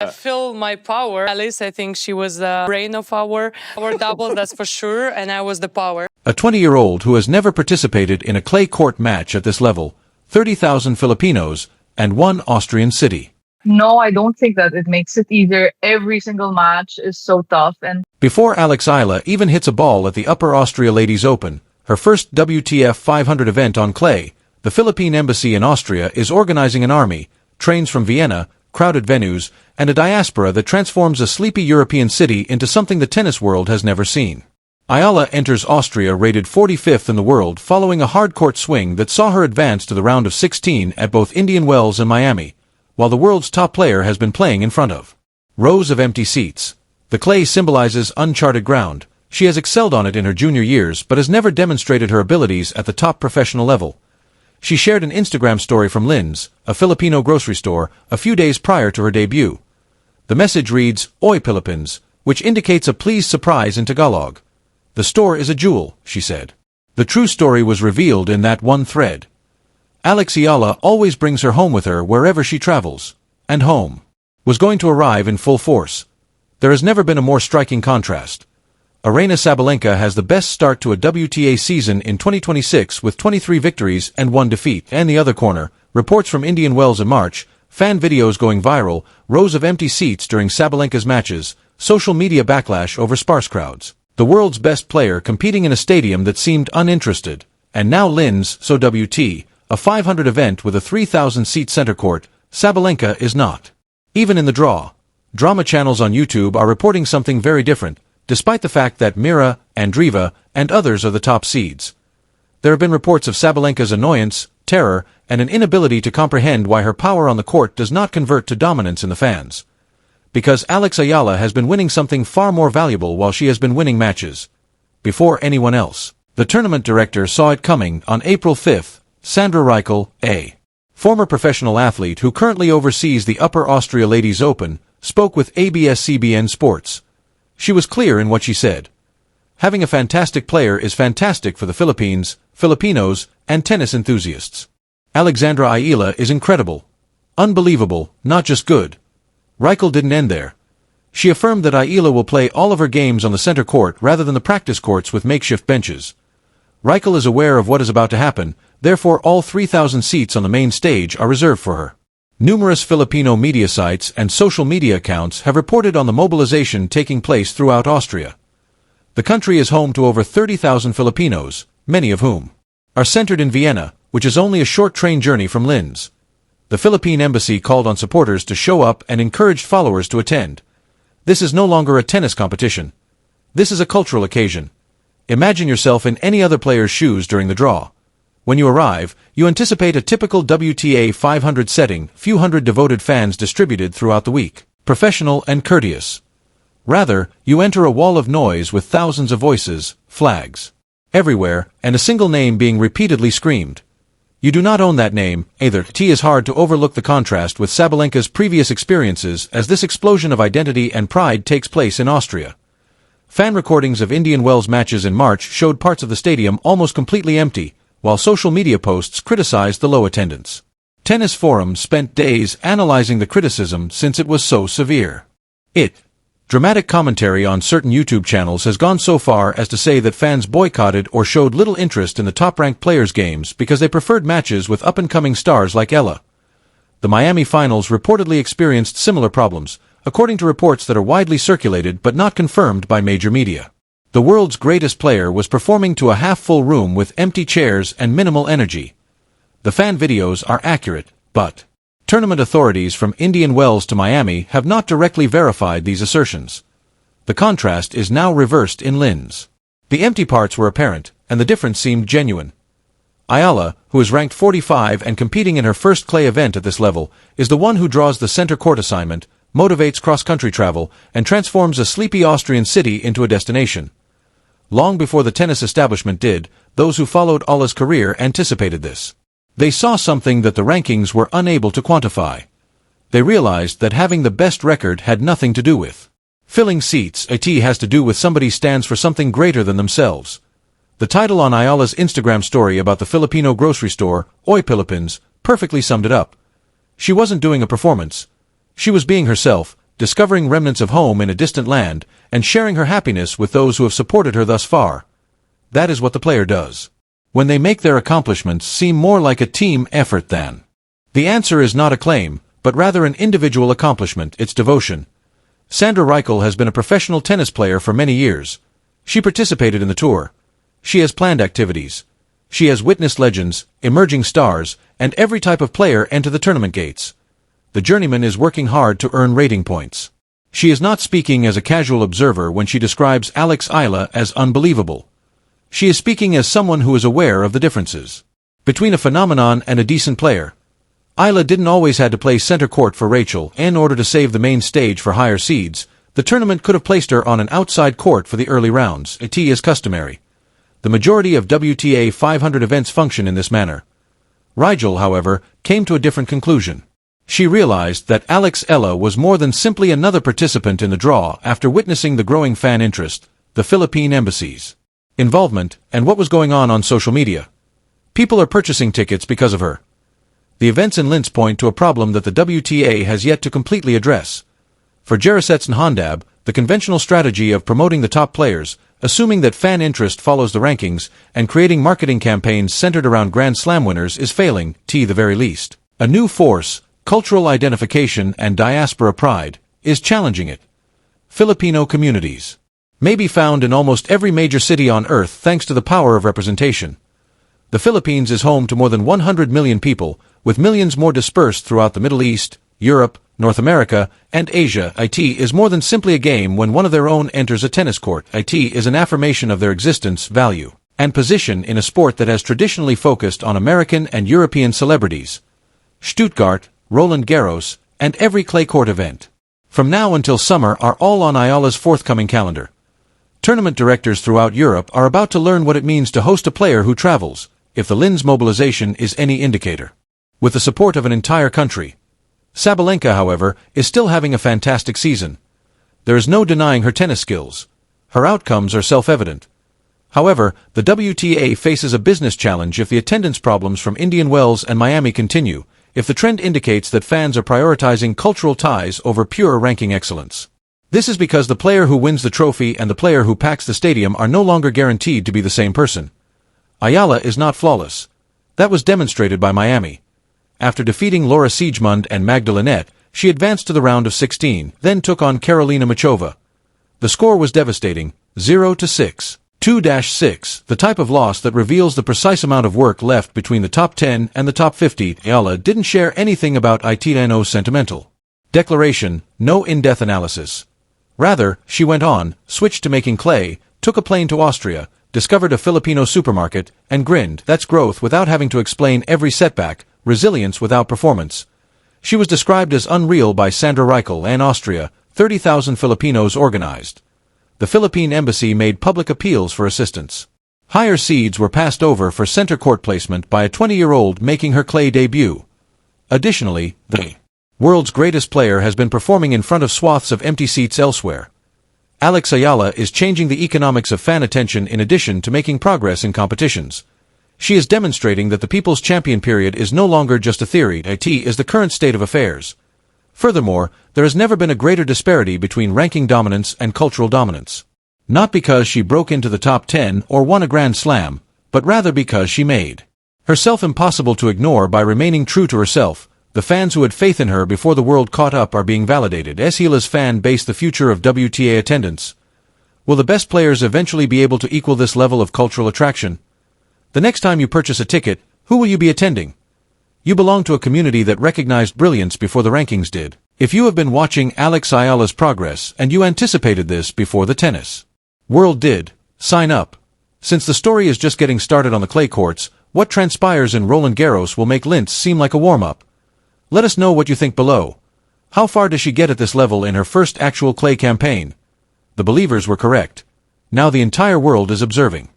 I feel my power. Alice, I think she was the brain of our double, that's for sure, and I was the power. A 20-year-old who has never participated in a clay court match at this level, 30,000 Filipinos, and one Austrian city. No, I don't think that it makes it easier. Every single match is so tough. And before Alex Eala even hits a ball at the Upper Austria Ladies Open, her first WTF 500 event on clay, the Philippine Embassy in Austria is organizing an army, trains from Vienna, crowded venues, and a diaspora that transforms a sleepy European city into something the tennis world has never seen. Eala enters Austria rated 45th in the world following a hard-court swing that saw her advance to the round of 16 at both Indian Wells and Miami, while the world's top player has been playing in front of rows of empty seats. The clay symbolizes uncharted ground. She has excelled on it in her junior years but has never demonstrated her abilities at the top professional level. She shared an Instagram story from Lin's, a Filipino grocery store, a few days prior to her debut. The message reads, "Oy Philippines," which indicates a pleased surprise in Tagalog. "The store is a jewel," she said. The true story was revealed in that one thread. Alex Eala always brings her home with her wherever she travels, and home was going to arrive in full force. There has never been a more striking contrast. Aryna Sabalenka has the best start to a WTA season in 2026 with 23 victories and 1 defeat. And the other corner, reports from Indian Wells in March, fan videos going viral, rows of empty seats during Sabalenka's matches, social media backlash over sparse crowds. The world's best player competing in a stadium that seemed uninterested. And now Lin's So WT, a 500 event with a 3,000-seat center court, Sabalenka is not even in the draw. Drama channels on YouTube are reporting something very different, despite the fact that Mira, Andreeva, and others are the top seeds. There have been reports of Sabalenka's annoyance, terror, and an inability to comprehend why her power on the court does not convert to dominance in the fans. Because Alex Eala has been winning something far more valuable while she has been winning matches. Before anyone else. The tournament director saw it coming. On April 5th, Sandra Reichel, a former professional athlete who currently oversees the Upper Austria Ladies Open, spoke with ABS-CBN Sports. She was clear in what she said. Having a fantastic player is fantastic for the Philippines, Filipinos, and tennis enthusiasts. Alexandra Eala is incredible. Unbelievable, not just good. Reichel didn't end there. She affirmed that Eala will play all of her games on the center court rather than the practice courts with makeshift benches. Reichel is aware of what is about to happen, therefore all 3,000 seats on the main stage are reserved for her. Numerous Filipino media sites and social media accounts have reported on the mobilization taking place throughout Austria. The country is home to over 30,000 Filipinos, many of whom are centered in Vienna, which is only a short train journey from Linz. The Philippine Embassy called on supporters to show up and encouraged followers to attend. This is no longer a tennis competition. This is a cultural occasion. Imagine yourself in any other player's shoes during the draw. When you arrive, you anticipate a typical WTA 500 setting, few hundred devoted fans distributed throughout the week, professional and courteous. Rather, you enter a wall of noise with thousands of voices, flags everywhere, and a single name being repeatedly screamed. You do not own that name, either. It is hard to overlook the contrast with Sabalenka's previous experiences as this explosion of identity and pride takes place in Austria. Fan recordings of Indian Wells matches in March showed parts of the stadium almost completely empty, while social media posts criticized the low attendance. Tennis forums spent days analyzing the criticism since it was so severe. Dramatic commentary on certain YouTube channels has gone so far as to say that fans boycotted or showed little interest in the top-ranked players' games because they preferred matches with up-and-coming stars like Eala. The Miami finals reportedly experienced similar problems, according to reports that are widely circulated but not confirmed by major media. The world's greatest player was performing to a half-full room with empty chairs and minimal energy. The fan videos are accurate, but tournament authorities from Indian Wells to Miami have not directly verified these assertions. The contrast is now reversed in Linz. The empty parts were apparent, and the difference seemed genuine. Eala, who is ranked 45 and competing in her first clay event at this level, is the one who draws the center court assignment, motivates cross-country travel, and transforms a sleepy Austrian city into a destination. Long before the tennis establishment did, those who followed Eala's career anticipated this. They saw something that the rankings were unable to quantify. They realized that having the best record had nothing to do with filling seats. It has to do with somebody stands for something greater than themselves. The title on Eala's Instagram story about the Filipino grocery store, Oy Philippines, perfectly summed it up. She wasn't doing a performance. She was being herself, discovering remnants of home in a distant land, and sharing her happiness with those who have supported her thus far. That is what the player does. When they make their accomplishments seem more like a team effort than. The answer is not acclaim, but rather an individual accomplishment, it's devotion. Sandra Reichel has been a professional tennis player for many years. She participated in the tour. She has planned activities. She has witnessed legends, emerging stars, and every type of player enter the tournament gates. The journeyman is working hard to earn rating points. She is not speaking as a casual observer when she describes Alex Eala as unbelievable. She is speaking as someone who is aware of the differences between a phenomenon and a decent player. Eala didn't always have to play center court for Rachel in order to save the main stage for higher seeds. The tournament could have placed her on an outside court for the early rounds. It is customary. The majority of WTA 500 events function in this manner. Rachel, however, came to a different conclusion. She realized that Alex Eala was more than simply another participant in the draw after witnessing the growing fan interest, the Philippine embassy's involvement, and what was going on social media. People are purchasing tickets because of her. The events in Linz point to a problem that the WTA has yet to completely address. For Jaroszets and Hondab, the conventional strategy of promoting the top players, assuming that fan interest follows the rankings, and creating marketing campaigns centered around Grand Slam winners is failing, to the very least. A new force, cultural identification and diaspora pride, is challenging it. Filipino communities may be found in almost every major city on Earth thanks to the power of representation. The Philippines is home to more than 100 million people, with millions more dispersed throughout the Middle East, Europe, North America, and Asia. It is more than simply a game when one of their own enters a tennis court. It is an affirmation of their existence, value, and position in a sport that has traditionally focused on American and European celebrities. Stuttgart, Roland Garros, and every clay court event from now until summer are all on Eala's forthcoming calendar. Tournament directors throughout Europe are about to learn what it means to host a player who travels, if the Linz mobilization is any indicator. With the support of an entire country. Sabalenka, however, is still having a fantastic season. There is no denying her tennis skills. Her outcomes are self-evident. However, the WTA faces a business challenge if the attendance problems from Indian Wells and Miami continue, if the trend indicates that fans are prioritizing cultural ties over pure ranking excellence. This is because the player who wins the trophy and the player who packs the stadium are no longer guaranteed to be the same person. Eala is not flawless. That was demonstrated by Miami. After defeating Laura Siegemund and Magdalena, she advanced to the round of 16, then took on Karolina Muchova. The score was devastating, 0-6. 2-6, the type of loss that reveals the precise amount of work left between the top 10 and the top 50. Eala didn't share anything about Itino's sentimental declaration, no in-depth analysis. Rather, she went on, switched to making clay, took a plane to Austria, discovered a Filipino supermarket, and grinned. That's growth without having to explain every setback, resilience without performance. She was described as unreal by Sandra Reichel and Austria, 30,000 Filipinos organized. The Philippine embassy made public appeals for assistance. Higher seeds were passed over for center court placement by a 20-year-old making her clay debut. Additionally, the world's greatest player has been performing in front of swaths of empty seats elsewhere. Alex Eala is changing the economics of fan attention in addition to making progress in competitions. She is demonstrating that the People's Champion period is no longer just a theory. It is the current state of affairs. Furthermore, there has never been a greater disparity between ranking dominance and cultural dominance. Not because she broke into the top 10 or won a Grand Slam, but rather because she made herself impossible to ignore by remaining true to herself. The fans who had faith in her before the world caught up are being validated. Eala's fan base, the future of WTA attendance. Will the best players eventually be able to equal this level of cultural attraction? The next time you purchase a ticket, who will you be attending? You belong to a community that recognized brilliance before the rankings did. If you have been watching Alex Eala's progress and you anticipated this before the tennis world did, sign up. Since the story is just getting started on the clay courts, what transpires in Roland Garros will make Linz seem like a warm-up. Let us know what you think below. How far does she get at this level in her first actual clay campaign? The believers were correct. Now the entire world is observing.